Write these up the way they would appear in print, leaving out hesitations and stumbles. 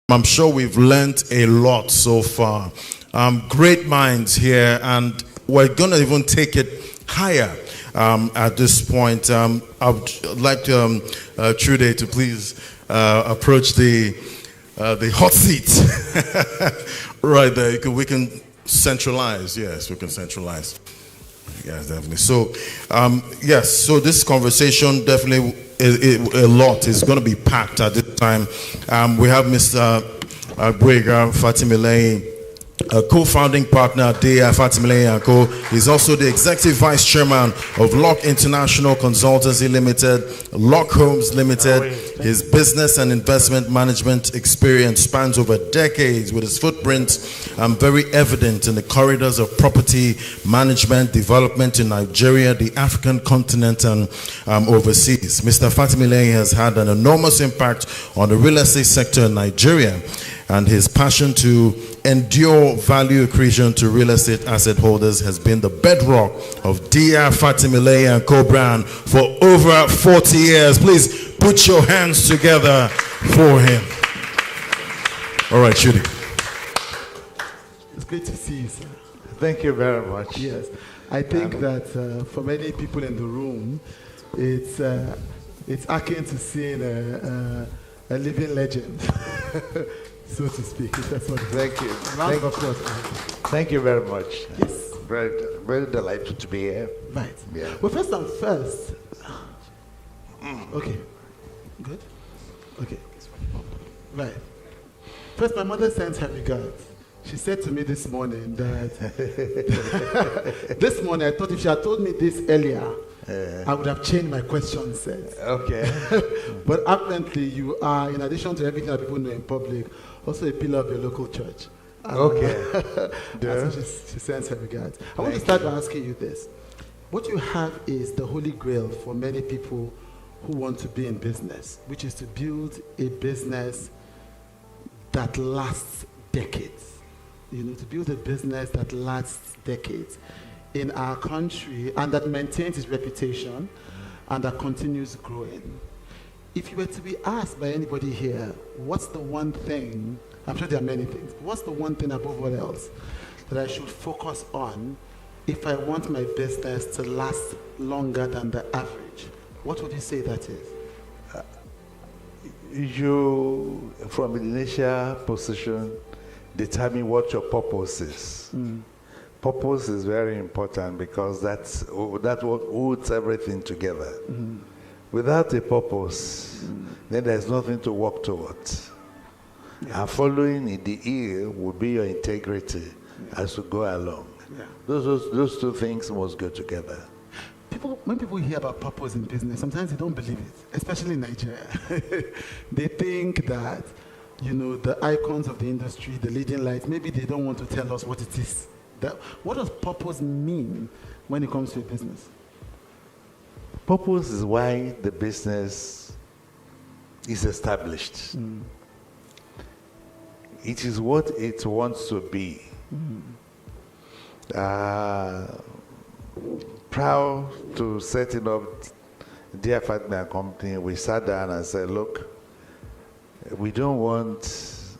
I'm sure we've learned a lot so far. Great minds here, and we're going to even take it higher at this point. I would like to, Chude, to please approach the hot seat. Right there. We can centralize. Yes, we can centralize. Yes, definitely. So, yes, so this conversation definitely a lot is going to be packed at this time. We have Mr. Gboyega Fatimilehin, a co-founding partner, Diya, Fatimilehin Co. He's also the executive vice chairman of Lock International Consultancy Limited, Lock Homes Limited. His business and investment management experience spans over decades, with his footprint very evident in the corridors of property management development in Nigeria, the African continent, and overseas. Mr. Fatimilehin has had an enormous impact on the real estate sector in Nigeria, and his passion to endure value accretion to real estate asset holders has been the bedrock of Diya, Fatimilehin Co brand for over 40 years. Please put your hands together for him. All right, Chude. It's great to see you, sir. Thank you very much. Yes, I think that for many people in the room, it's akin to seeing a living legend. So to speak. That's what Thank you. Round of applause. Thank you very much. Yes. Very, very delighted to be here. Right. Yeah. Well, first and first. Okay. Good? Okay. Right. First, my mother sent her regards. She said to me this morning that this morning, I thought if she had told me this earlier, I would have changed my question set. Okay. But apparently you are, in addition to everything that people know in public, also a pillar of your local church. Okay. So she sends her regards. I want to start by asking you this. What you have is the holy grail for many people who want to be in business, which is to build a business that lasts decades. You know, to build a business that lasts decades in our country and that maintains its reputation and that continues growing. If you were to be asked by anybody here, what's the one thing, I'm sure there are many things, but what's the one thing above all else that I should focus on if I want my business to last longer than the average? What would you say that is? You, from the initial position, determine what your purpose is. Purpose is very important because that's what holds everything together. Without a purpose, then there's nothing to work towards. And following in the ear will be your integrity as you go along. Those two things must go together. When people hear about purpose in business, sometimes they don't believe it, especially in Nigeria. They think that, you know, the icons of the industry, the leading lights, maybe they don't want to tell us what it is. What does purpose mean when it comes to a business? Purpose is why the business is established. It is what it wants to be. Proud to setting up Diya Fatimilehin Company, we sat down and said, look, we don't want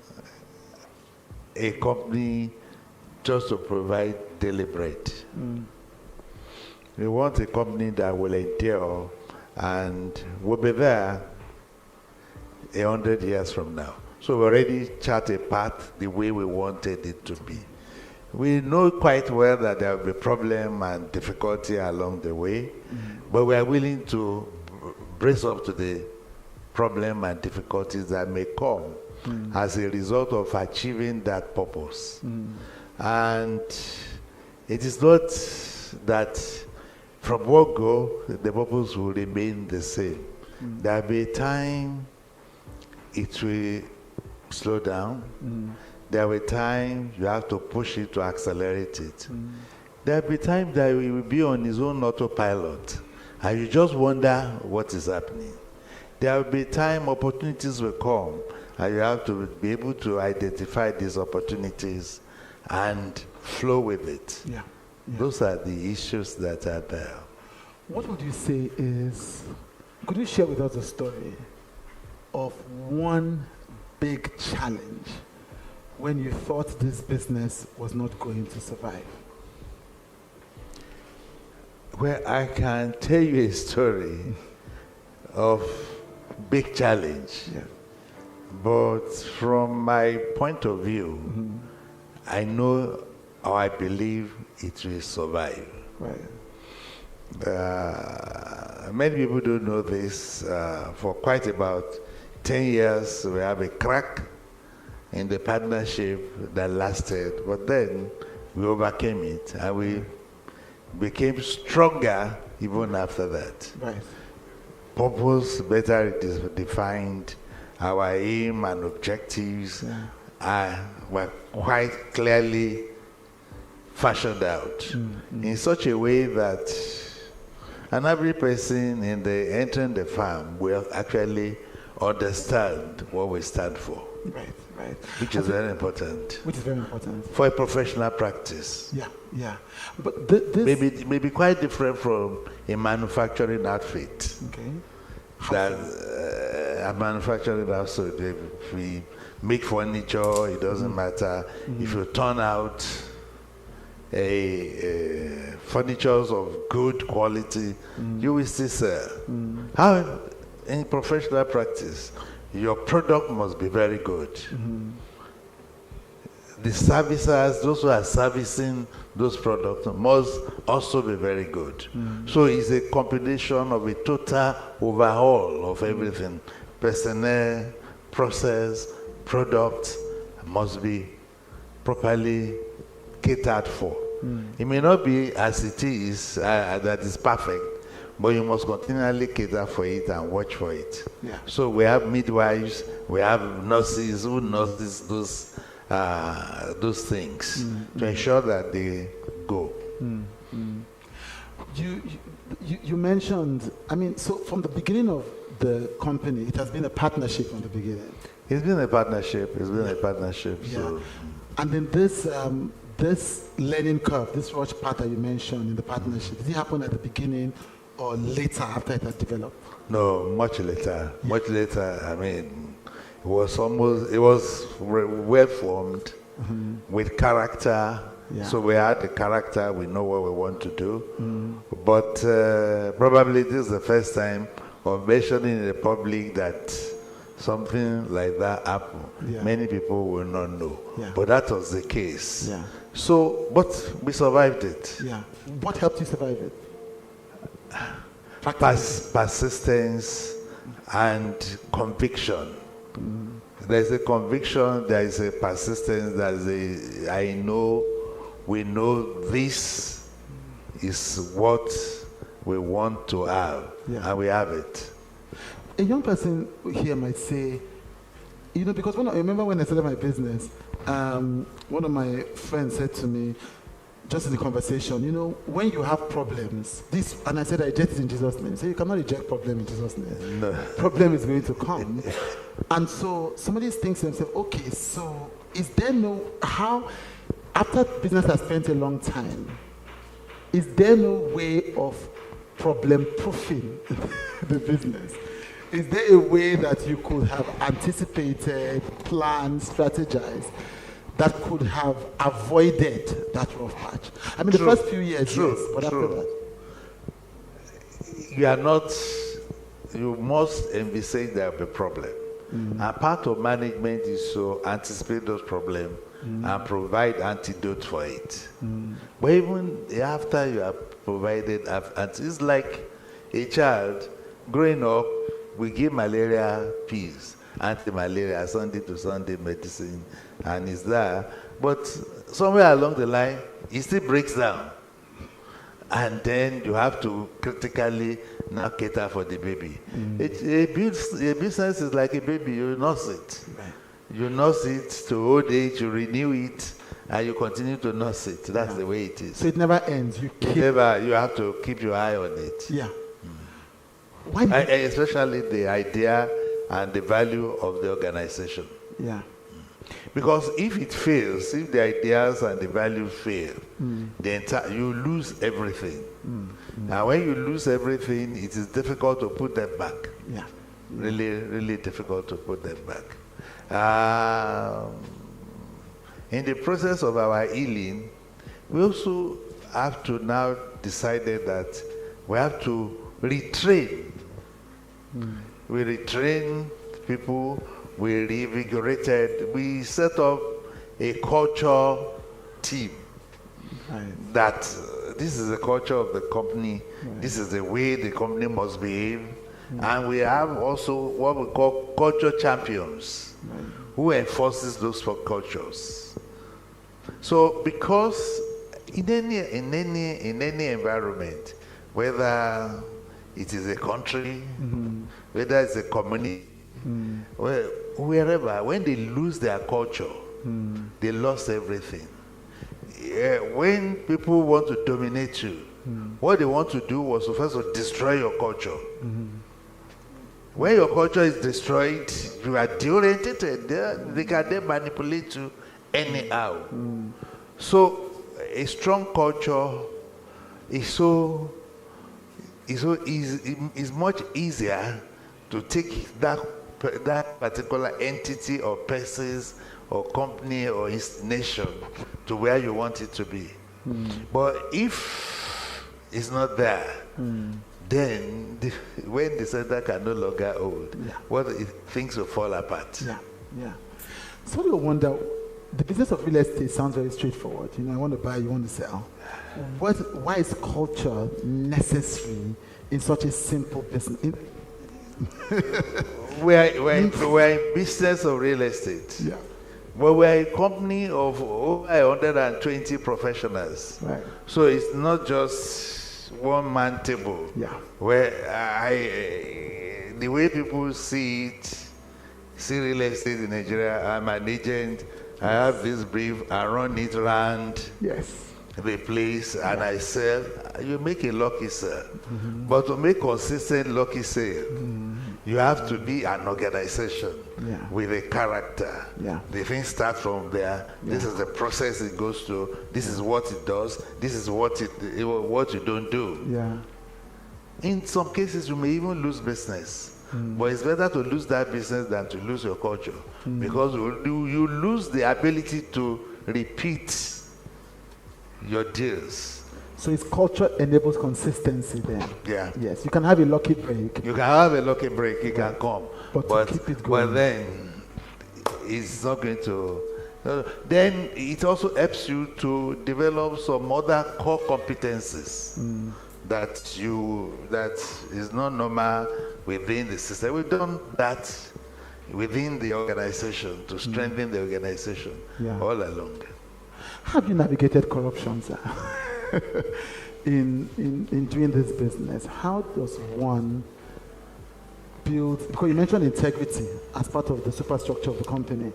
a company just to provide daily bread. We want a company that will endure and will be there 100 years from now. So we already chart a path the way we wanted it to be. We know quite well that there will be problem and difficulty along the way, but we are willing to brace up to the problem and difficulties that may come as a result of achieving that purpose. And it is not that from what go, the purpose will remain the same. There will be a time it will slow down. There will be time you have to push it to accelerate it. There will be time that it will be on its own autopilot, and you just wonder what is happening. There will be time opportunities will come, and you have to be able to identify these opportunities and flow with it. Those are the issues that are there. What would you say is, could you share with us a story of one big challenge when you thought this business was not going to survive? Well, I can tell you a story of big challenge. Yeah. But from my point of view, I know or I believe it will survive. Right. Many people don't know this. For quite about 10 years, we have a crack in the partnership that lasted, but then we overcame it and we became stronger even after that. Right. Purpose better defined, our aim and objectives were quite clearly fashioned out in such a way that an average person in the entering the farm will actually understand what we stand for. Right, right. Which is very important. Which is very important. For a professional practice. Yeah, yeah. But this May be quite different from a manufacturing outfit. Okay. That a manufacturing outfit, if we make furniture, it doesn't matter. If you turn out furnitures of good quality, you will still sell. How in professional practice, your product must be very good. The servicers, those who are servicing those products, must also be very good. So it's a combination of a total overhaul of everything. Personnel, process, product must be properly catered for. It may not be as it is, that is perfect, but you must continually cater for it and watch for it. Yeah. So we have midwives, we have nurses who nurses those things to ensure that they go. You mentioned, I mean, so from the beginning of the company, it has been a partnership from the beginning. It's been a partnership. It's been a partnership. Yeah. So. And then this learning curve, this rush part that you mentioned in the partnership, did it happen at the beginning or later after it had developed? No, much later. Yeah. Much later. I mean, it was well formed with character. Yeah. So we had the character, we know what we want to do. But probably this is the first time of mentioning in the public that something like that happened. Yeah. Many people will not know. Yeah. But that was the case. Yeah. So, but we survived it. Yeah. What helped you survive it? Persistence and conviction. There's a conviction, there is a persistence, we know this is what we want to have, and we have it. A young person here might say, because I remember when I started my business, one of my friends said to me, just in the conversation, when you have problems, and I said, I reject it in Jesus' name. So you cannot reject problem in Jesus' name. No. Problem is going to come. And so somebody thinks to themselves, okay, so is there after business has spent a long time, is there no way of problem-proofing the business? Is there a way that you could have anticipated, planned, strategized, that could have avoided that rough patch? I mean, the first few years, yes, but after that? You must envisage there will be a problem. And part of management is to anticipate those problems and provide antidote for it. But even after you have provided, it's like a child growing up, we give malaria pills, anti-malaria, Sunday to Sunday medicine, and it's there. But somewhere along the line, it still breaks down. And then you have to critically now cater for the baby. A business is like a baby, you nurse it. Right. You nurse it to old age, you renew it, and you continue to nurse it. That's the way it is. So it never ends. You have to keep your eye on it. Yeah. Why? Especially the idea and the value of the organization. Yeah. Because if it fails, if the ideas and the value fail, you lose everything. And when you lose everything, it is difficult to put them back. Yeah. Really, really difficult to put them back. In the process of our healing, we also have to now decided that we have to retrain. We retrain people, we reinvigorated, we set up a culture team. Right. That this is the culture of the company, this is the way the company must behave. And we have also what we call culture champions, who enforces those cultures. So because in any environment, whether it is a country, whether it's a community, wherever, when they lose their culture, they lost everything. When people want to dominate you, what they want to do was to first destroy your culture. When your culture is destroyed, you are deoriented. They can then manipulate you anyhow. So a strong culture is much easier to take that particular entity or persons or company or nation to where you want it to be. But if it's not there, then when the center can no longer hold, things will fall apart. So do you wonder, the business of real estate sounds very straightforward. You know, I want to buy, you want to sell. Why is culture necessary in such a simple business? We're in business of real estate. Well, we're a company of over 120 professionals. So it's not just one man table. Where the way people see real estate in Nigeria, I'm an agent, I have this brief, I run it around the place, and I sell. You make a lucky sale. But to make consistent lucky sale, you have to be an organization with a character. The things start from there. This is the process it goes through. This is what it does. This is what you don't do. In some cases, you may even lose business. But it's better to lose that business than to lose your culture, because you lose the ability to repeat your deals. So its culture enables consistency then. Yes, you can have a lucky break. You can have a lucky break, it can come. But to keep it going. But then it's not going to. Then it also helps you to develop some other core competencies that is not normal within the system. We've done that within the organization to strengthen the organization all along. How have you navigated corruption, sir? in doing this business? How does one build, because you mentioned integrity as part of the superstructure of the company,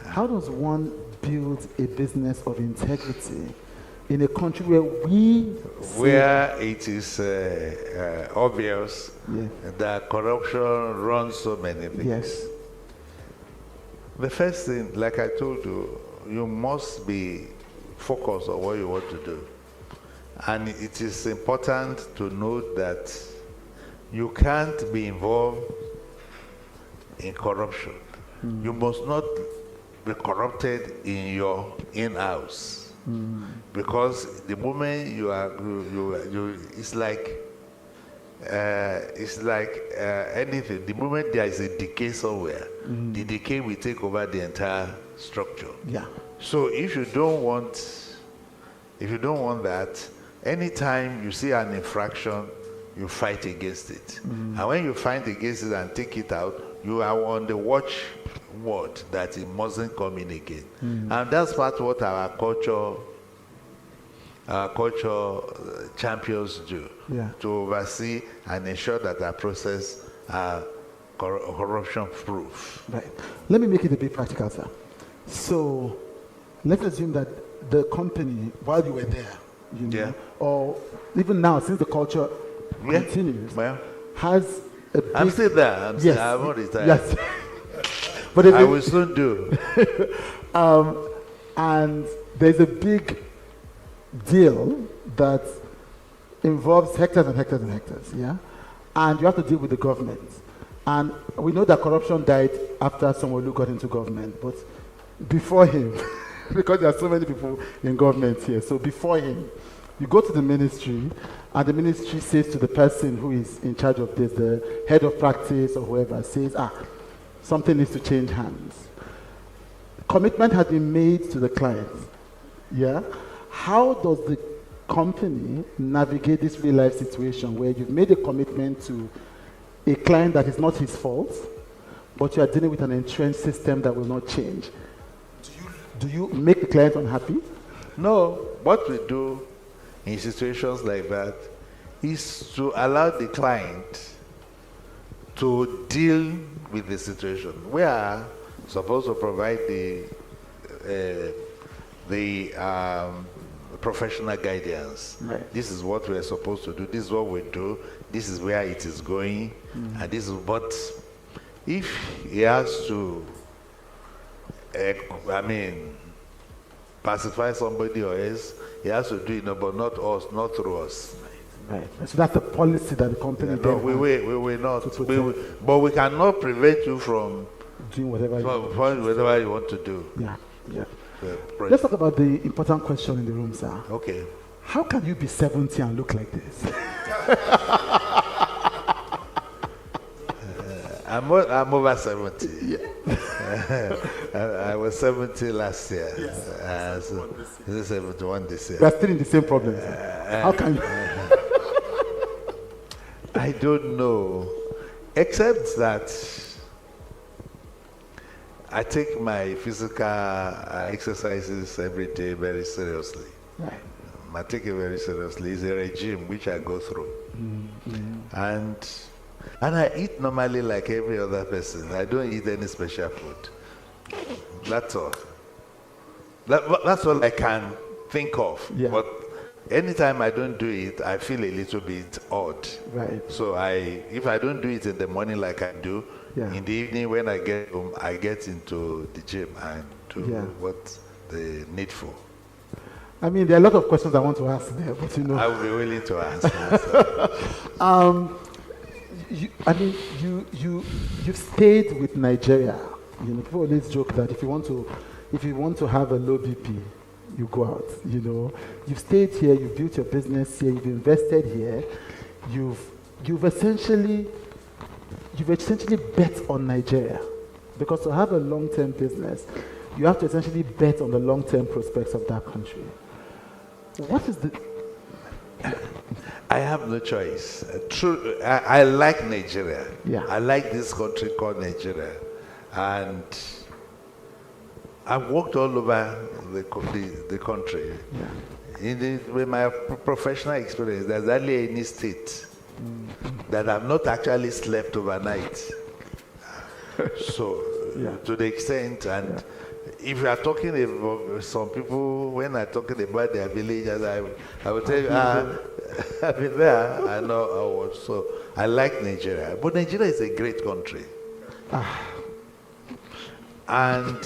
how does one build a business of integrity in a country where it is obvious that corruption runs so many things? The first thing, like I told you, you must be focused on what you want to do. And it is important to note that you can't be involved in corruption. You must not be corrupted in your in-house. Because the moment it's like anything. The moment there is a decay somewhere, the decay will take over the entire structure. So if you don't want that, anytime you see an infraction, you fight against it. And when you fight against it and take it out, you are on the watch word that it mustn't come in again. And that's part of what our culture champions do, to oversee and ensure that our process are corruption proof. Let me make it a bit practical, sir. So let's assume that the company, while you were there, or even now, since the culture continues, has a big... I'm still there. I'm not retired. But I will soon do. And there's a big deal that involves hectares and hectares and hectares, and you have to deal with the government. And we know that corruption died after Sanwo-Olu got into government, but before him, because there are so many people in government here, so before him, you go to the ministry, and the ministry says to the person who is in charge of this, the head of practice or whoever, says, something needs to change hands. Commitment has been made to the client. Yeah? How does the company navigate this real life situation where you've made a commitment to a client that is not his fault, but you are dealing with an entrenched system that will not change? Do you make the client unhappy? No. What we do in situations like that is to allow the client to deal with the situation. We are supposed to provide the professional guidance. Right. This is what we are supposed to do. This is what we do. This is where it is going. And this is what, if he has to, pacify somebody or else, he has to do it, but not us, not through us. Right. So that's the policy that the company no, we will not. But we cannot prevent you from doing whatever you want to do. Yeah. Let's talk about the important question in the room, sir. Okay. How can you be 70 and look like this? I'm over 70. Yeah. I was 70 last year. Yes. 71 this year. We are still in the same problem. How can you? I don't know, except that I take my physical exercises every day very seriously. Right. I take it very seriously. It's a regime which I go through. And I eat normally like every other person. I don't eat any special food. That's all. That's all I can think of. Yeah. But anytime I don't do it, I feel a little bit odd. Right. So if I don't do it in the morning like I do, in the evening when I get home, I get into the gym and do what they need for. I mean, there are a lot of questions I want to ask there, but you know. I will be willing to answer. You've stayed with Nigeria. You know, people always joke that if you want to have a low BP, you go out. You know, you've stayed here, you've built your business here, you've invested here, you've essentially bet on Nigeria, because to have a long-term business, you have to essentially bet on the long-term prospects of that country. What is the? I have no choice. I like Nigeria. Yeah. I like this country called Nigeria, and I've walked all over the country. Yeah. With my professional experience, there's hardly any state that I've not actually slept overnight. So, to the extent, and if you are talking about some people, when I'm talking about their villages, I will tell you, I've been there, I know. So I like Nigeria. But Nigeria is a great country. And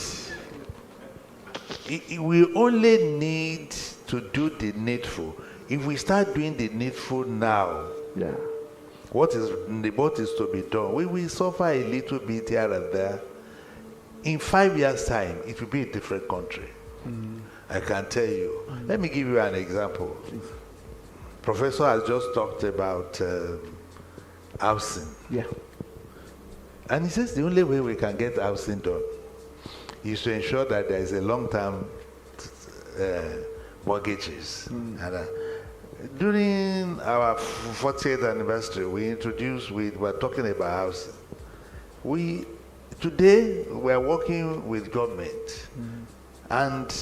we only need to do the needful. If we start doing the needful now, what is to be done, we will suffer a little bit here and there. In 5 years' time, it will be a different country. I can tell you. Let me give you an example. Professor has just talked about housing. Yeah. And he says the only way we can get housing done is to ensure that there is a long-term mortgages. And, during our 40th anniversary, we were talking about housing. Today, we are working with government, and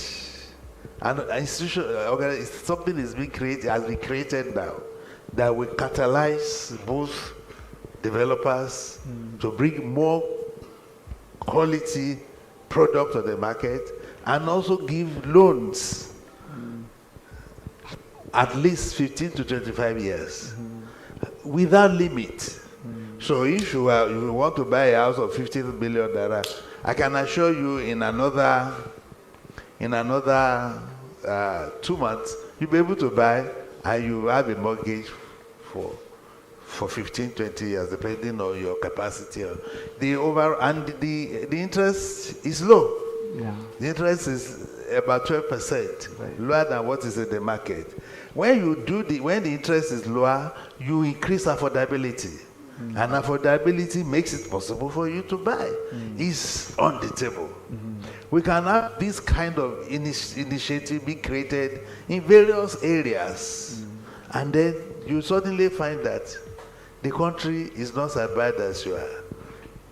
an institution, something has been created now that will catalyze both developers to bring more quality product to the market, and also give loans at least 15 to 25 years without limit. So if you want to buy a house of $15 billion, I can assure you in another 2 months, you'll be able to buy, and you have a mortgage for for 15, 20 years, depending on your capacity. The interest is low. Yeah. The interest is about 12%, Right. lower than what is in the market. When the interest is lower, you increase affordability. And affordability makes it possible for you to buy. It's on the table. We can have this kind of initiative be created in various areas. And then you suddenly find that the country is not as bad as you are.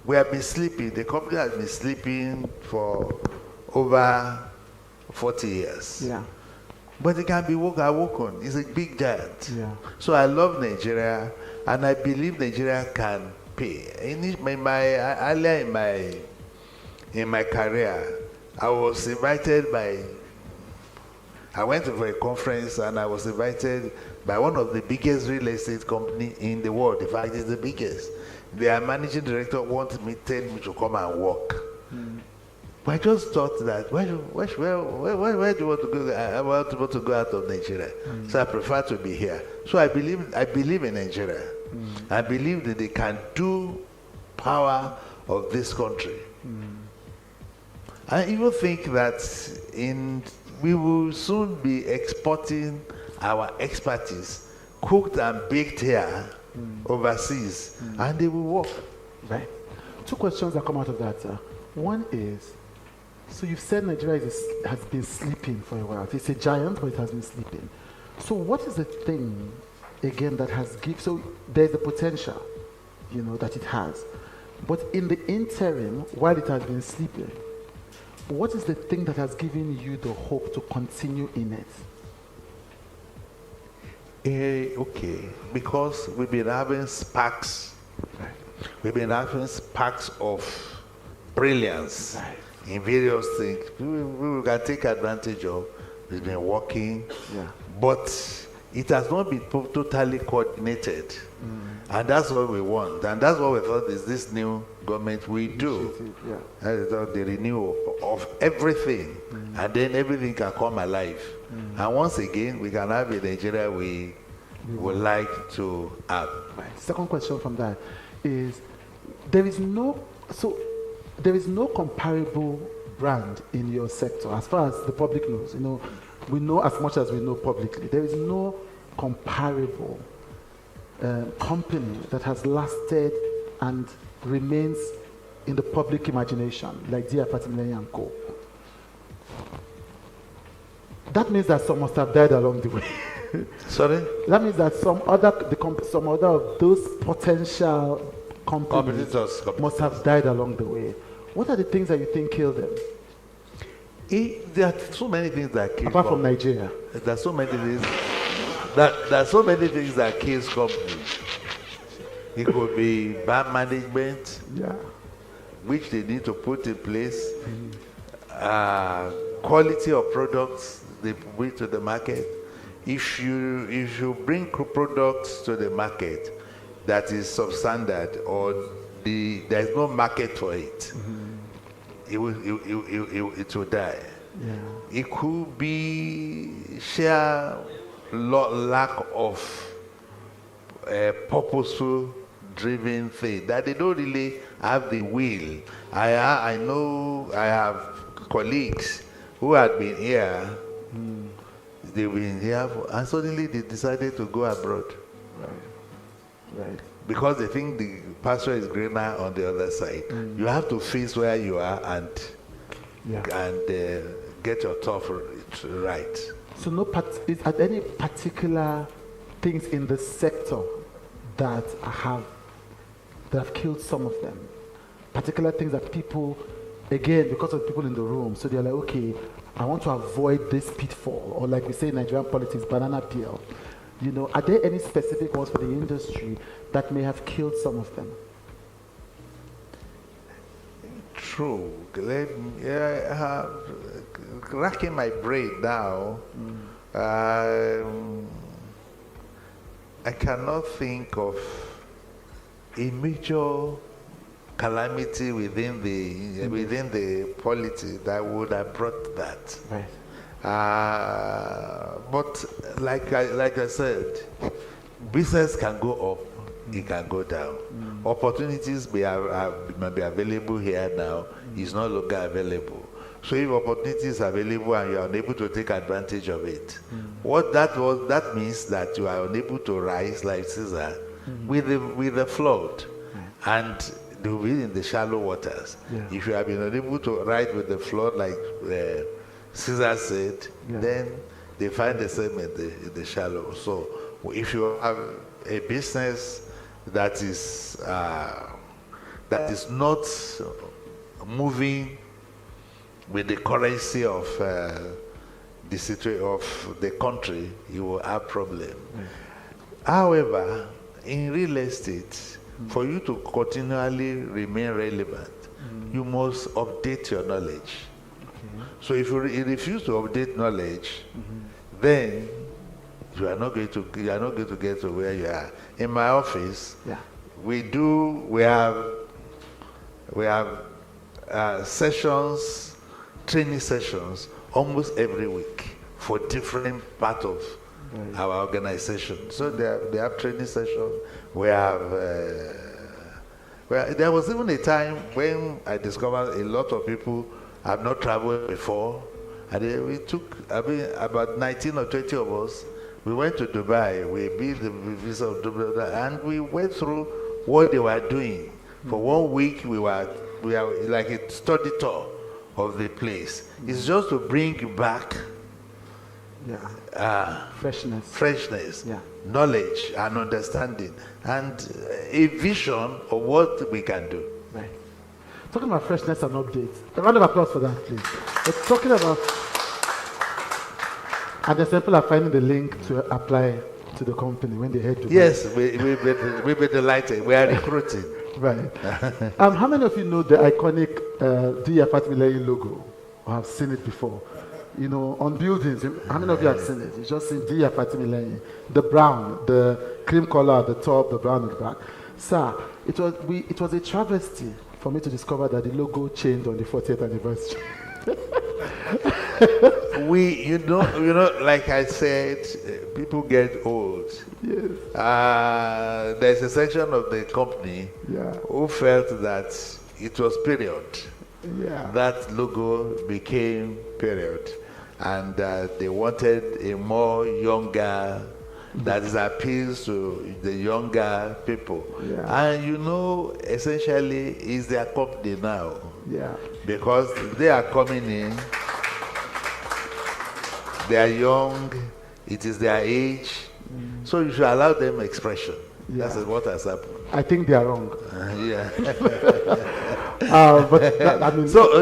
We have been sleeping. The company has been sleeping for over 40 years. Yeah. But it can be awoken. It's a big giant. Yeah. So I love Nigeria, and I believe Nigeria can pay. Earlier in my career, I was invited I went for a conference, and I was invited by one of the biggest real estate companies in the world. In fact, it's the biggest. Their managing director wanted me to come and work. But I just thought that, where do you want to go? I want to go out of Nigeria. So I prefer to be here. So I believe in Nigeria. I believe that they can do power of this country. I even think that we will soon be exporting our expertise, cooked and baked here overseas, and they will work. Right. Two questions that come out of that. One is, so you've said Nigeria has been sleeping for a while. It's a giant, but it has been sleeping. So what is the thing, again, that has given, so there's the potential, that it has. But in the interim, while it has been sleeping, what is the thing that has given you the hope to continue in it? Okay, because we've been having sparks. Right. We've been having sparks of brilliance. Right. In various things. We can take advantage of. We've been working. Yeah. But it has not been totally coordinated. And that's what we want. And that's what we thought is this new government will do. Yeah. The renewal of everything. And then everything can come alive. And once again, we can have a Nigeria we would like to have. Right. Second question from that is, there is no comparable brand in your sector as far as the public knows. We know as much as we know publicly. There is no comparable company that has lasted and remains in the public imagination like Diya Fatimilehin Co. That means that some must have died along the way. Sorry? That means that some other of those potential companies must have died along the way. What are the things that you think killed them? There are so many things that kill. Apart from Nigeria. There are so many things. There are so many things that kills companies. It could be bad management, which they need to put in place. Quality of products they bring to the market. If you bring products to the market that is substandard or there is no market for it, it will die. Yeah. It could be sheer lack of purposeful driven thing, that they don't really have the will. I know I have colleagues who had been here, they've been here, and suddenly they decided to go abroad. Right. Because they think the pasture is greener on the other side. You have to face where you are and get your turf right. So are there any particular things in the sector that have killed some of them? Particular things that people, again, because of people in the room, so they're like, okay, I want to avoid this pitfall, or like we say in Nigerian politics, banana peel. Are there any specific ones for the industry that may have killed some of them? True. Racking my brain now, I cannot think of a major calamity within the polity that would have brought that. Right. But like I said, business can go up it can go down. Opportunities may be available here now, it's no longer available. So if opportunities are available and you are unable to take advantage of it, that means that you are unable to rise like Caesar with the flood, and they will be in the shallow waters. Yeah. If you have been unable to ride with the flood like Caesar said, then they find themselves in the shallow. So if you have a business that is not moving with the currency of the situation of the country, you will have problem. However, in real estate, for you to continually remain relevant, you must update your knowledge. So if you refuse to update knowledge, then you are not going to get to where you are. In my office, we have sessions, training sessions almost every week for different part of our organization. So they have training sessions. We have there was even a time when I discovered a lot of people have not traveled before, and we took about 19 or 20 of us. We went to Dubai. We built the visa of Dubai, and we went through what they were doing. For 1 week, we were like a study tour of the place. It's just to bring you back freshness, knowledge and understanding, and a vision of what we can do. Right. Talking about freshness and updates. A round of applause for that, please. We're talking about, and the people are finding the link to apply to the company when they head to. Yes, we'll be delighted. We are recruiting. Right. How many of you know the iconic Diya Fatimilehin logo or have seen it before? You know, on buildings, how many of you have seen it? You just seen Diya Fatimilehin, the brown, the cream color at the top, the brown at the back. Sir, it was a travesty for me to discover that the logo changed on the 40th anniversary. You know, like I said, people get old. Yes. There's a section of the company who felt that it was period. Yeah. That logo became period, and they wanted a more younger, that is appeals to the younger people. Yeah. And you know, essentially, it's their company now. Yeah. Because they are coming in, they are young, it is their age, so you should allow them expression. Yeah. That's what has happened. I think they are wrong. But I mean, so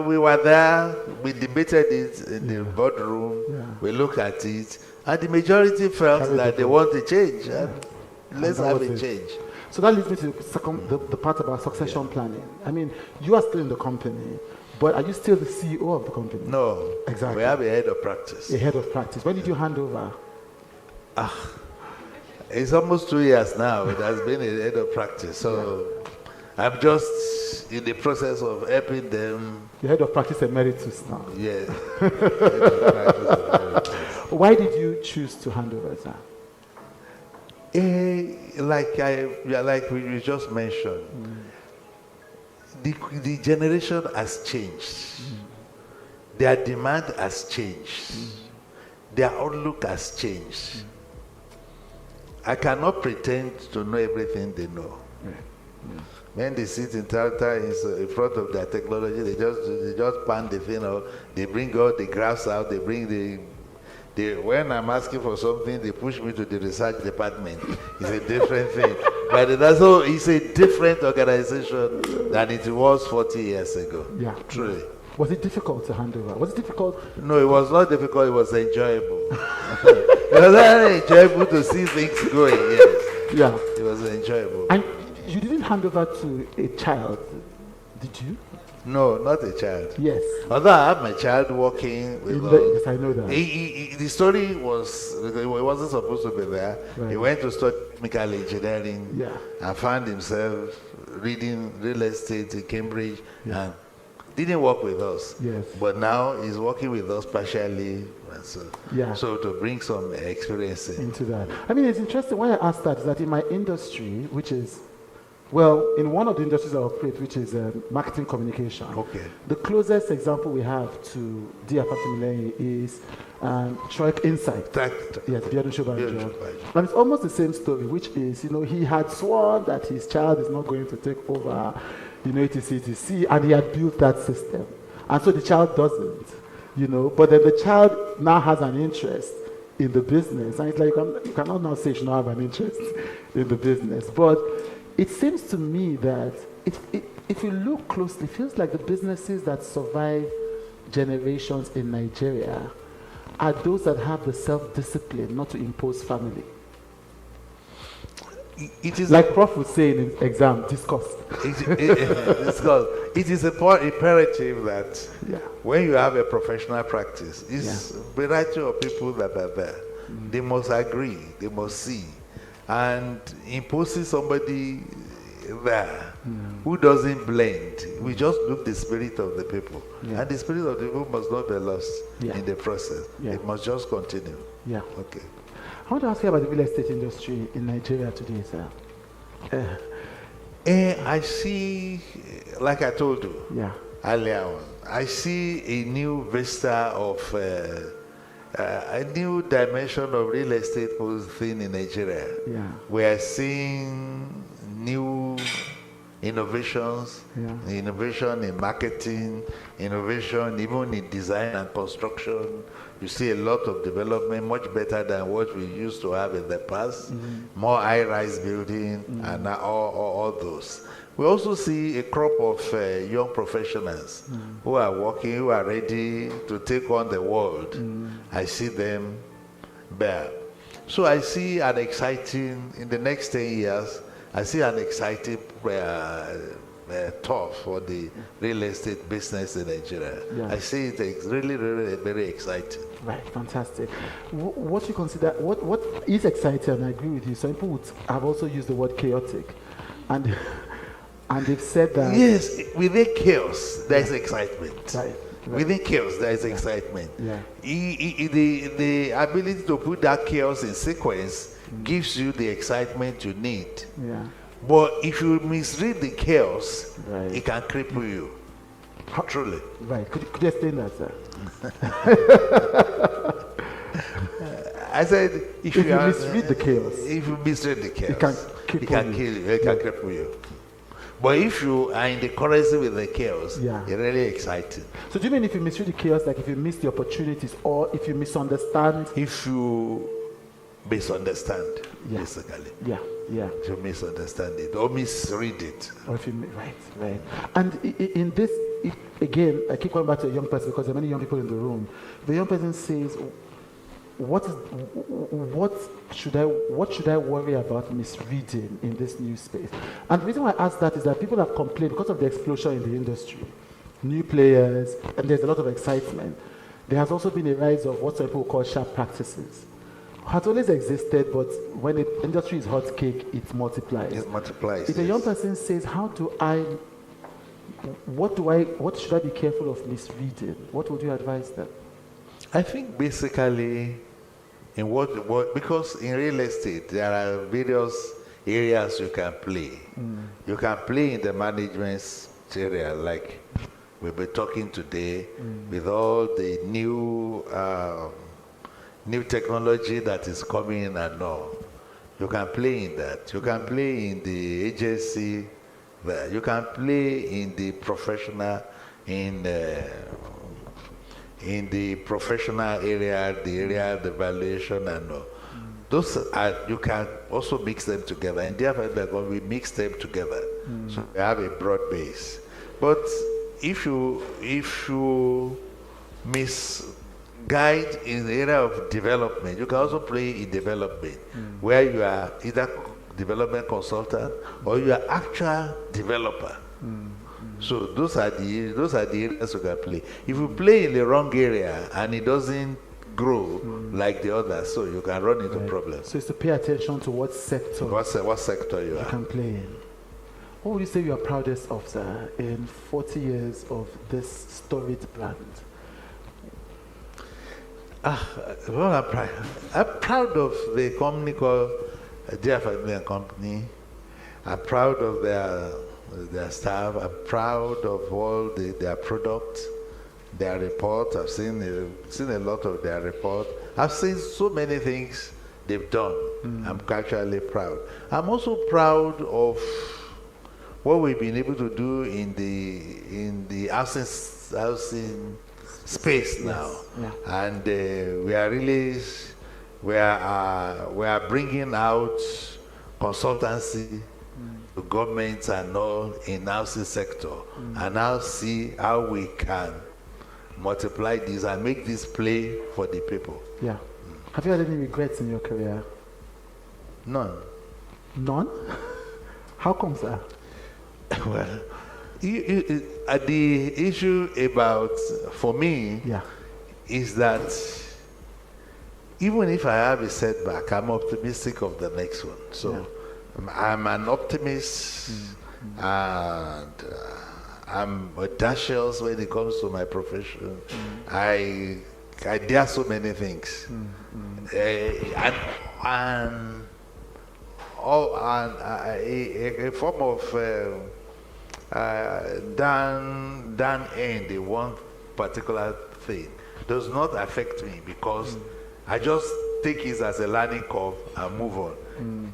we were there. We debated it in the boardroom. Yeah. We looked at it, and the majority felt that they want a change. Yeah. Let's have a change. So that leads me to the part about succession planning. I mean, you are still in the company, but are you still the CEO of the company? No. Exactly. We have a head of practice. A head of practice. When did you hand over? It's almost 2 years now. It has been a head of practice. So I'm just in the process of helping them. The head of practice emeritus now. Yeah. Why did you choose to hand over, sir? Like we just mentioned, the generation has changed. Their demand has changed. Their outlook has changed. I cannot pretend to know everything they know. When they sit in front of their technology, they just pan the thing out. They bring all the graphs out. They bring when I'm asking for something, they push me to the research department. It's a different thing. But it's a different organization than it was 40 years ago. Yeah, truly. Was it difficult to hand over? Was it difficult? No, it was not difficult. It was enjoyable. It was very enjoyable to see things going. Yes. Yeah. It was enjoyable. And you didn't hand over to a child, did you? No, not a child. Yes. Although I have my child working with yes, I know that. The story was, he wasn't supposed to be there. Right. He went to study chemical engineering and found himself reading real estate in Cambridge and didn't work with us. Yes. But now he's working with us partially. Yeah. So to bring some experience into that. I mean, it's interesting. Why I asked that is that in my industry, which is, well, in one of the industries I operate, which is marketing communication. Okay. The closest example we have to Diya Fatimilehin is Troik Insight. Yes, and it's almost the same story, which is, he had sworn that his child is not going to take over, etc., and he had built that system. And so the child doesn't, but then the child now has an interest in the business. And it's like, you cannot now say you should not have an interest in the business. But it seems to me that if you look closely, it feels like the businesses that survive generations in Nigeria are those that have the self-discipline not to impose family. It is like Prof would say in exam, discuss. It is imperative that when you have a professional practice, it's a variety of people that are there. They must agree, they must see. And imposing somebody there who doesn't blend, we just look the spirit of the people. And the spirit of the people must not be lost in the process. It must just continue. Okay. I want to ask you about the real estate industry in Nigeria today, sir. I see, like I told you earlier on, I see a new vista of a new dimension of real estate thing in Nigeria. We are seeing new innovations, innovation in marketing, innovation even in design and construction. You see a lot of development, much better than what we used to have in the past. More high-rise building and all those. We also see a crop of young professionals who are working, who are ready to take on the world. I see them there. So I see an exciting, in the next 10 years, I see an exciting thought for the real estate business in Nigeria. I see it's really, really very exciting. Right, fantastic. What you consider, what is exciting, and I agree with you, some people would have also used the word chaotic. And they've said that... Yes, within chaos, there's excitement. Right. Within chaos, there is excitement. The ability to put that chaos in sequence gives you the excitement you need. But if you misread the chaos, it can cripple you. Truly. Right. Could you explain that, sir? I said, if you misread the chaos, it can kill you. It can cripple you. But if you are in the currency with the chaos, it's really exciting. So do you mean if you misread the chaos, like if you miss the opportunities, or if you misunderstand? If you misunderstand, basically. If you misunderstand it or misread it. Or if you, right. And in this, again, I keep going back to a young person because there are many young people in the room. The young person says, what should I worry about misreading in this new space? And the reason why I ask that is that people have complained because of the explosion in the industry, new players, and there's a lot of excitement. There has also been a rise of what some people call sharp practices. It has always existed, but when the industry is hot cake, it multiplies. It multiplies. If a young person says, what should I be careful of misreading? What would you advise them? I think basically, because in real estate, there are various areas you can play. You can play in the management area, like we'll be talking today, with all the new technology that is coming in and all. You can play in that. You can play in the agency there. You can play in the professional, in the professional area, the area of the valuation and all. Those are, you can also mix them together. And therefore, we mix them together. So we have a broad base. But if you misguide in the area of development, you can also play in development, where you are either development consultant or you are actual developer. So those are the areas you can play. If you play in the wrong area and it doesn't grow like the others, so you can run into problems. So it's to pay attention to what sector you can play in. What would you say you are proudest of, sir, in 40 years of this storied brand? Well, I'm proud of the company called Diya Fatimilehin Company. I'm proud of their staff. I'm proud of all their products, their report. I've seen a lot of their report. I've seen so many things they've done. I'm actually proud. I'm also proud of what we've been able to do in the housing space now. Yeah. And we are bringing out consultancy to governments and all in housing sector, and now see how we can multiply this and make this play for the people. Yeah. Have you had any regrets in your career? None. None? How come, sir? Well, the issue about, for me, is that even if I have a setback, I'm optimistic of the next one. So I'm an optimist, and I'm audacious when it comes to my profession. I dare so many things, and a form of down end in one particular thing does not affect me, because I just take it as a learning curve and move on.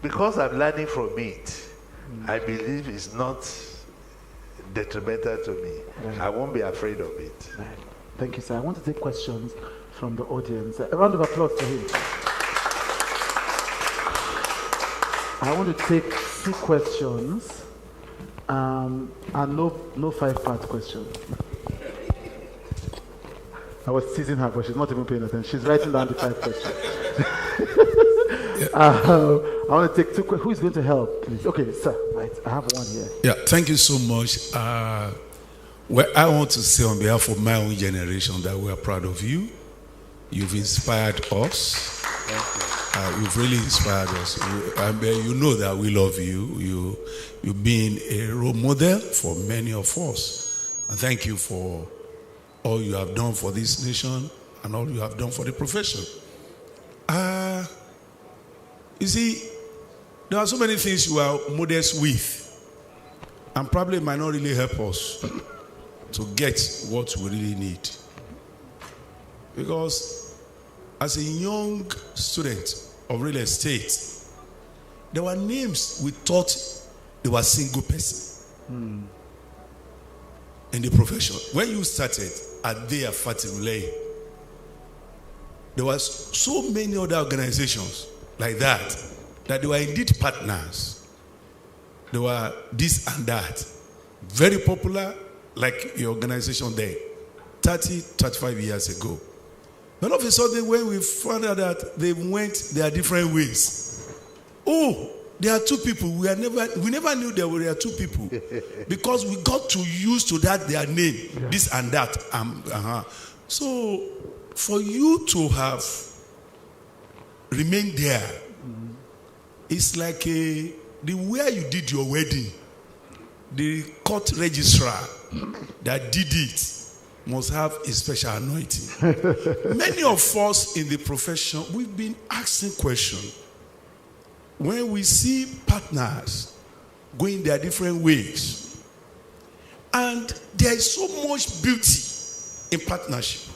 Because I'm learning from it, I believe it's not detrimental to me. I won't be afraid of it. Thank you, sir. I want to take questions from the audience. A round of applause for him. I want to take 2 questions, and no 5-part question. I was teasing her, but she's not even paying attention. She's writing down the 5 questions. I want to take 2 questions. Who is going to help, please? Okay, sir. Right, I have one here. Yeah, thank you so much. Well, I want to say on behalf of my own generation that we are proud of you. You've inspired us. You've really inspired us. You know that we love you. You've been a role model for many of us. And thank you for all you have done for this nation and all you have done for the profession. You see, there are so many things you are modest with, and probably might not really help us to get what we really need. Because as a young student of real estate, there were names we thought they were single person in the profession. When you started at Diya Fatimilehin, there was so many other organizations like that they were indeed partners. They were this and that. Very popular, like your organization there, 35 years ago. All of a sudden, when we found out that they went their different ways, there are 2 people. We never knew there were 2 people, because we got too used to that their name, this and that. So, for you to have remained there, it's like the way you did your wedding. The court registrar that did it must have a special anointing. Many of us in the profession, we've been asking questions. When we see partners going their different ways, and there is so much beauty in partnership.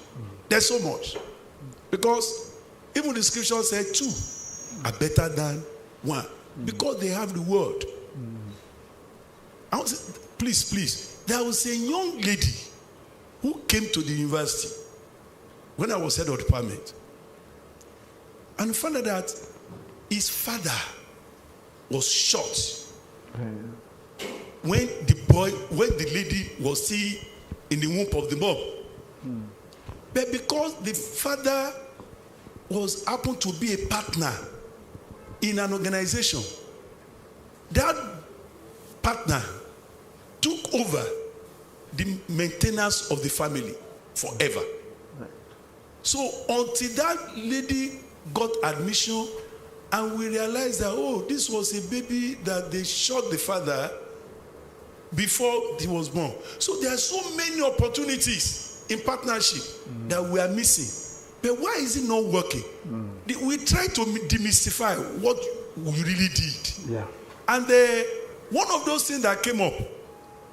There's so much. Because even the scripture said 2 are better than 1. Because they have the word. I want to say, please, there was a young lady who came to the university when I was head of department, and found out that his father was shot when the lady was still in the womb of the mom. But because the father happened to be a partner in an organization, that partner took over the maintenance of the family forever. So until that lady got admission, and we realized that, this was a baby that they shot the father before he was born. So there are so many opportunities in partnership that we are missing. But why is it not working? We try to demystify what we really did. Yeah. And one of those things that came up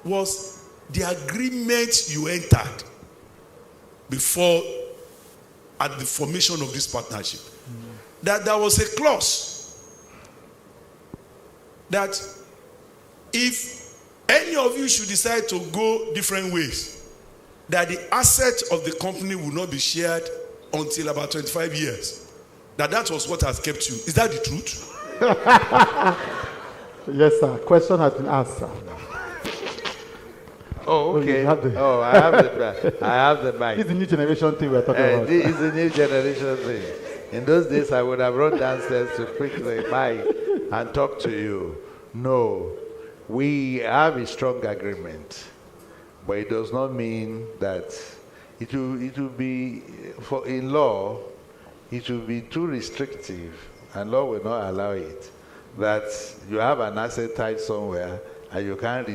was the agreement you entered before at the formation of this partnership. That there was a clause that if any of you should decide to go different ways, that the assets of the company will not be shared until about 25 years. That was what has kept you. Is that the truth? Yes, sir. Question has been asked, sir. Oh, okay. I have the mic. This is the new generation thing we're talking about. This is the new generation thing. In those days, I would have run downstairs to pick the mic and talk to you. No, we have a strong agreement, but it does not mean that it will be, for in law, it will be too restrictive, and law will not allow it, that you have an asset tied somewhere and you can't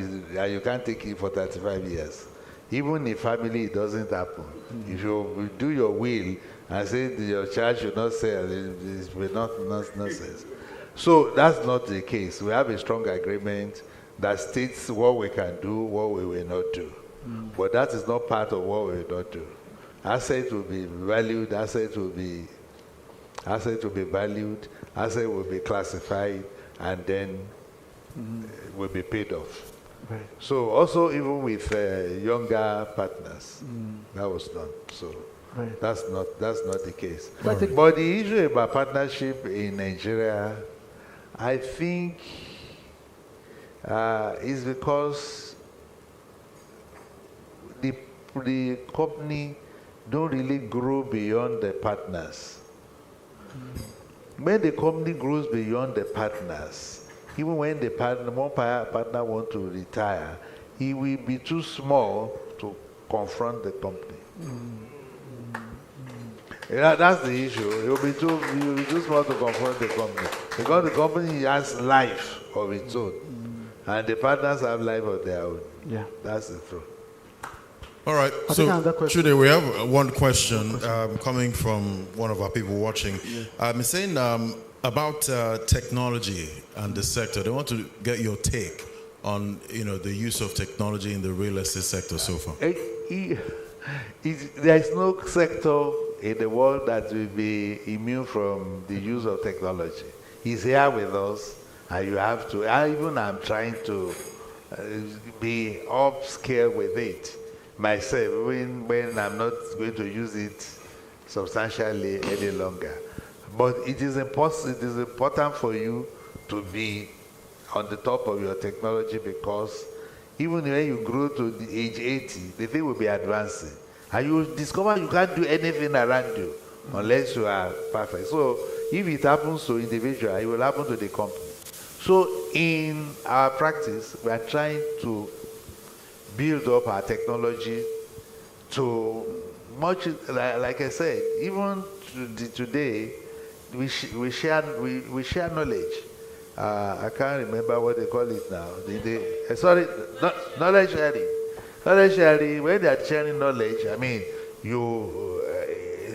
take it for 35 years. Even in family, it doesn't happen. If you do your will and say your child should not sell, it will not nonsense. So that's not the case. We have a strong agreement that states what we can do, what we will not do. But that is not part of what we will not do. Assets will be valued, assets will be valued, assets will be classified, and then will be paid off. Right. So also even with younger partners, that was done. So Right. that's not the case. But the issue about partnership in Nigeria, I think, is because the company don't really grow beyond the partners. When the company grows beyond the partners, even when the one partner wants to retire, he will be too small to confront the company. Yeah, that's the issue. He will be too small to confront the company, because the company has life of its own, and the partners have life of their own. Yeah. That's the truth. All right, I so think another question. Chude, we have one question coming from one of our people watching. It's saying about technology and the sector. They want to get your take on the use of technology in the real estate sector so far. There is no sector in the world that will be immune from the use of technology. He's here with us, and you have to. I'm trying to be upscale with it myself when I'm not going to use it substantially any longer. But it is important for you to be on the top of your technology, because even when you grow to the age 80, the thing will be advancing. And you discover you can't do anything around you unless you are perfect. So if it happens to individual, it will happen to the company. So in our practice, we are trying to build up our technology to much, like I said, even today, we share knowledge. I can't remember what they call it now. Knowledge sharing. Knowledge sharing, when they are sharing knowledge, I mean,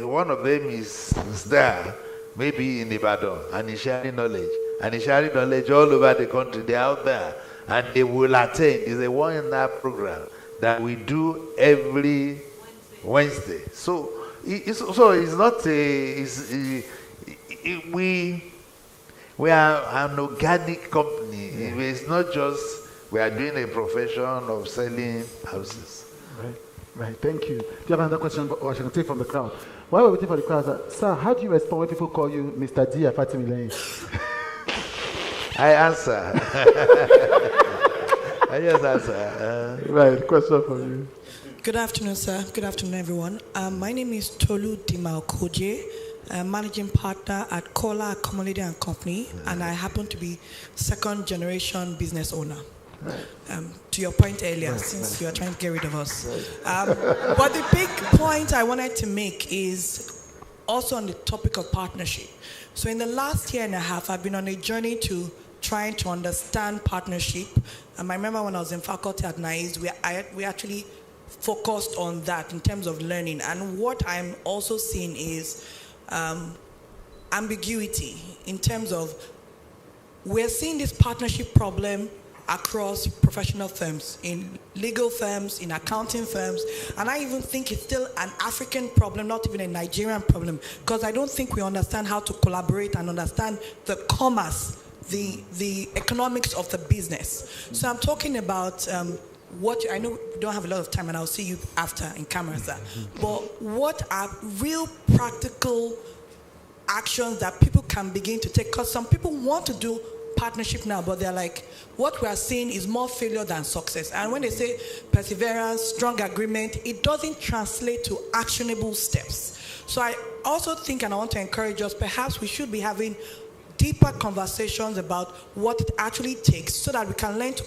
one of them is there, maybe in Ibadan, and he's sharing knowledge. And he's sharing knowledge all over the country. They're out there, and they will attend. It's a one-hour program that we do every Wednesday. So it's not we are an organic company. It's not just we are doing a profession of selling houses. Right. Thank you. Do you have another question I can take from the crowd? While we're waiting for the crowd, sir, how do you respond when people call you Mr. Diya Fatimilehin? I answer. I just answer. Right. Question for you. Good afternoon, sir. Good afternoon, everyone. My name is Tolu Dimaokoje. I'm managing partner at Kola Commodity and Company, and I happen to be second-generation business owner. Right. To your point earlier, since you are trying to get rid of us. But the big point I wanted to make is also on the topic of partnership. So in the last year and a half, I've been on a journey to trying to understand partnership. I remember when I was in faculty at NICE, we actually focused on that in terms of learning. And what I'm also seeing is ambiguity in terms of we're seeing this partnership problem across professional firms, in legal firms, in accounting firms, and I even think it's still an African problem, not even a Nigerian problem, because I don't think we understand how to collaborate and understand the commerce, the economics of the business. So I'm talking about I know we don't have a lot of time, and I'll see you after in camera, sir. But what are real practical actions that people can begin to take? Because some people want to do partnership now, but they're like, what we are seeing is more failure than success. And when they say perseverance, strong agreement, it doesn't translate to actionable steps. So I also think, and I want to encourage us, perhaps we should be having deeper conversations about what it actually takes so that we can learn to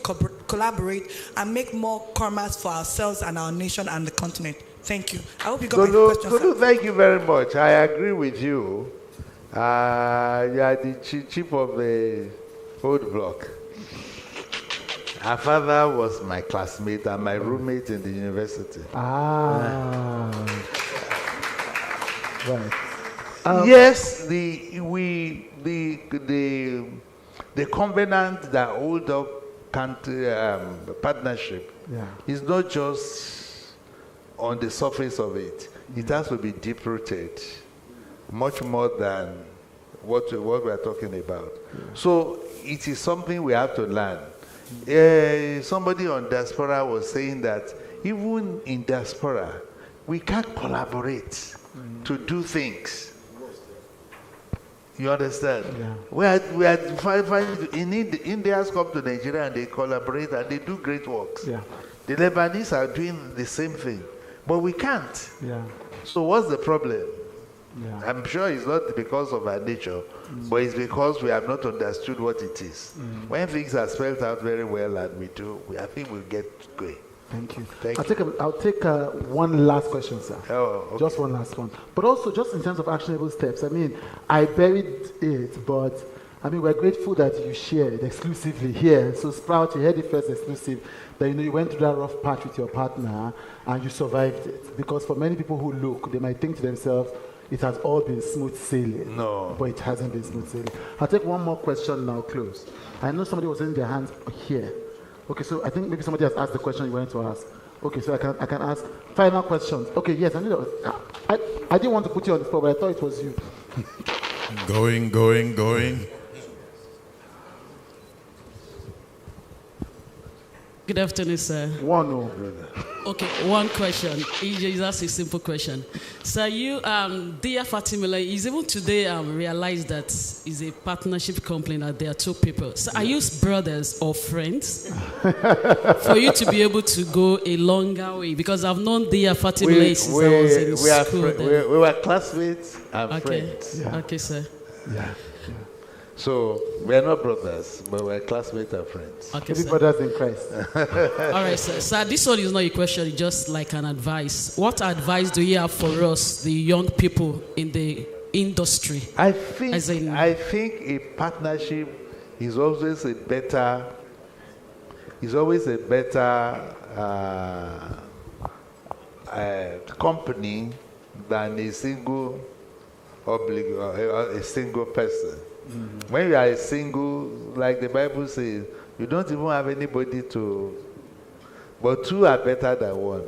collaborate and make more commerce for ourselves and our nation and the continent. Thank you. I hope you got my question. Thank you very much. I agree with you. You are the chief of the old block. Her father was my classmate and my roommate in the university. Right. Yes, the covenant that hold up partnership is not just on the surface of it. It has to be deep rooted, much more than what we are talking about. So it is something we have to learn. Somebody on diaspora was saying that even in diaspora, we can't collaborate to do things. You understand? Yeah. We are Indians come to Nigeria and they collaborate and they do great works. Yeah. The Lebanese are doing the same thing, but we can't. Yeah. So what's the problem? Yeah. I'm sure it's not because of our nature, but it's because we have not understood what it is. When things are spelled out very well and we do, I think we'll get going. Thank you. I'll take one last question, sir. Oh, okay. Just one last one. But also, just in terms of actionable steps, I mean, I buried it, but I mean, we're grateful that you shared exclusively here. So, Sprout, you heard it first exclusive, that you went through that rough patch with your partner and you survived it. Because for many people who look, they might think to themselves, it has all been smooth sailing. No. But it hasn't been smooth sailing. I'll take one more question now, close. I know somebody was in their hands here. Okay, so I think maybe somebody has asked the question you wanted to ask. Okay, so I can ask final questions. Okay, yes, I didn't want to put you on the spot, but I thought it was you. Going. Good afternoon, sir. Okay, one question. That's a simple question. So you, Diya Fatimilehin, is able today realize that it's a partnership company, that there are two people. So are you brothers or friends? For you to be able to go a longer way? Because I've known Diya Fatimilehin since I was in school. We were classmates and friends. Yeah. Okay, sir. Yeah. So we're not brothers, but we're classmates and friends. Okay, sir. Brothers in Christ. All right, sir. Sir, this one is not a question, it's just like an advice. What advice do you have for us, the young people in the industry? I think a partnership is always a better company than a single person. When you are a single, like the Bible says, you don't even have anybody but two are better than one.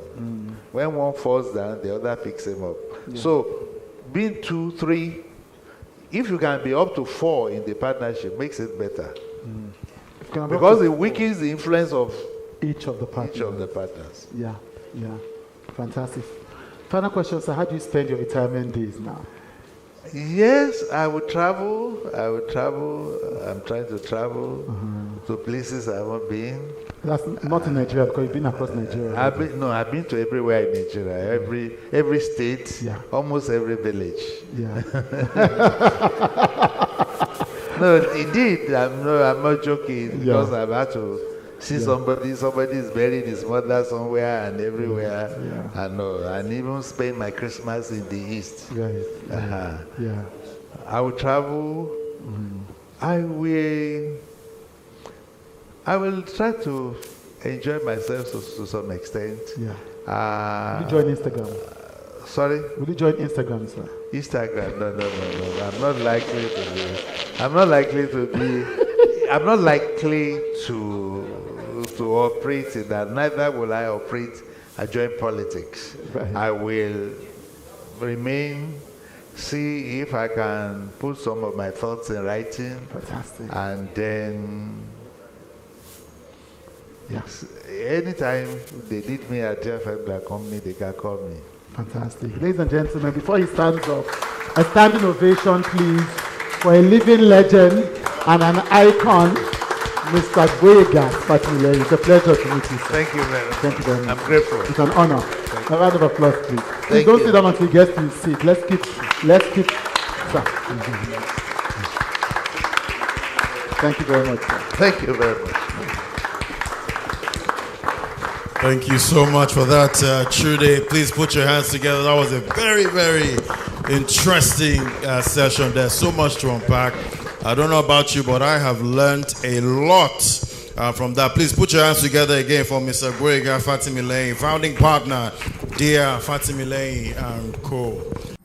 When one falls down, the other picks him up. Yeah. So being 2, 3, if you can be up to 4 in the partnership, makes it better. Because it weakens the influence of each of the partners. Yeah. Fantastic. Final question, sir. How do you spend your retirement days now? Yes, I would travel. I'm trying to travel to places I haven't been. That's not in Nigeria, because you've been across Nigeria. I've been to everywhere in Nigeria, every state, almost every village. Yeah. No, indeed, I'm not joking, because I've had to see somebody is burying his mother somewhere and everywhere. Yeah. I know. And even spend my Christmas in the East. Right. I will travel. I will I will try to enjoy myself to some extent. Yeah. Will you join Instagram? Sorry? Will you join Instagram, sir? Instagram? No. I'm not likely to be. I'm not likely to operate in that. Neither will I operate. I join politics. Right. I will remain. See if I can put some of my thoughts in writing. Fantastic. And then, yes, anytime they need me at Diya Fatimilehin Company, they can call me. Fantastic. Ladies and gentlemen, before he stands up, a standing ovation, please, for a living legend and an icon, Mr. Gboyega Fatimilehin. It's a pleasure to meet you, sir. Thank you very much. Thank you very much. I'm grateful. It's an honor. A round of applause, please. Please don't sit down until you get to your seat. Let's keep, sir. Thank you very much, sir. Thank you very much. Thank you so much for that, Chude. Please put your hands together. That was a very, very interesting session. There's so much to unpack. I don't know about you, but I have learned a lot from that. Please put your hands together again for Mr. Gboyega Fatimilehin, founding partner, Diya Fatimilehin Co